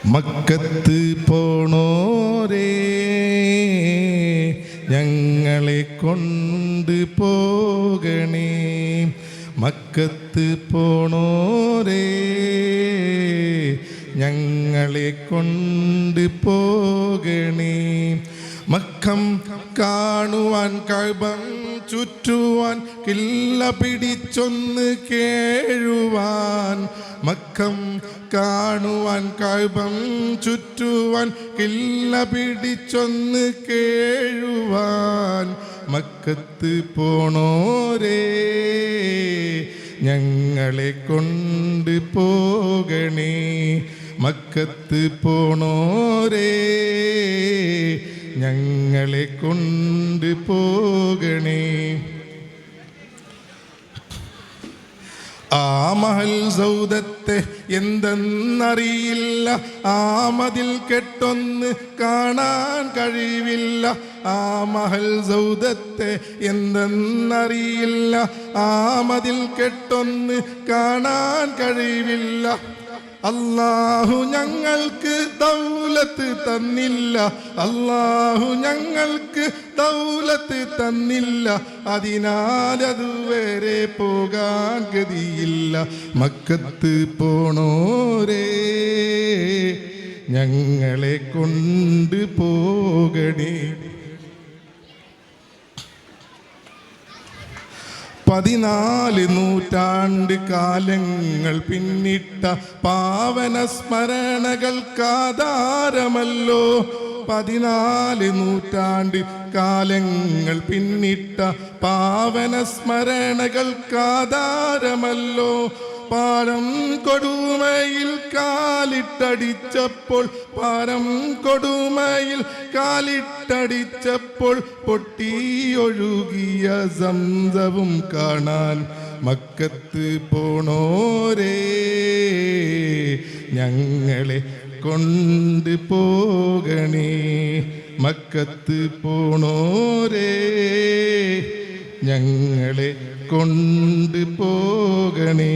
മക്കത്ത് പോണോരേ ഞങ്ങളെ കൊണ്ട് പോകണേ. മക്കത്ത് പോണോരേ ഞങ്ങളെ കൊണ്ട് പോകണേ. മക്കം കാണുവാൻ കഅബം ചുറ്റുവാൻ കില്ല പിടിച്ചൊന്ന് കേഴുവാൻ. മക്കം കാണുവാൻ കഅബം ചുറ്റുവാൻ കില്ല പിടിച്ചൊന്ന് കേഴുവാൻ. മക്കത്ത് പോണോരേ ഞങ്ങളെ കൊണ്ട് പോകണേ. മക്കത്ത് പോണോരേ ഞങ്ങളെ കൊണ്ട് പോകണേ. ആ മഹൽ സൗദത്തെ എന്തെന്നറിയില്ല, ആ മതിൽ കെട്ടൊന്ന് കാണാൻ കഴിവില്ല. ആ മഹൽ സൗദത്തെ എന്തെന്നറിയില്ല, ആ മതിൽ കെട്ടൊന്ന് കാണാൻ കഴിവില്ല. അല്ലാഹു ഞങ്ങൾക്ക് ദൗലത്ത് തന്നില്ല, അല്ലാഹു ഞങ്ങൾക്ക് ദൗലത്ത് തന്നില്ല, അതിനാൽ അതുവരെ പോകാൻ ഗതിയില്ല. മക്കത്ത് പോണോരേ ഞങ്ങളെ കൊണ്ട് പോകണേ. 14 നൂറ്റാണ്ട് കാലങ്ങൾ പിന്നിട്ട പാവന സ്മരണകൾക്കാധാരമല്ലോ. 14 നൂറ്റാണ്ട് കാലങ്ങൾ പിന്നിട്ട പാവന സ്മരണകൾക്കാധാരമല്ലോ. പാരം കൊടുമയിൽ കാലിട്ടടിച്ചപ്പോൾ, പാരം കൊടുമയിൽ കാലിട്ടടിച്ചപ്പോൾ പൊട്ടിയൊഴുകിയ സംസവും കാണാൻ. മക്കത്ത് പോണോരേ ഞങ്ങളെ കൊണ്ട് പോകണേ. മക്കത്ത് പോണോരേ ഞങ്ങളെ കൊണ്ട് പോകണേ.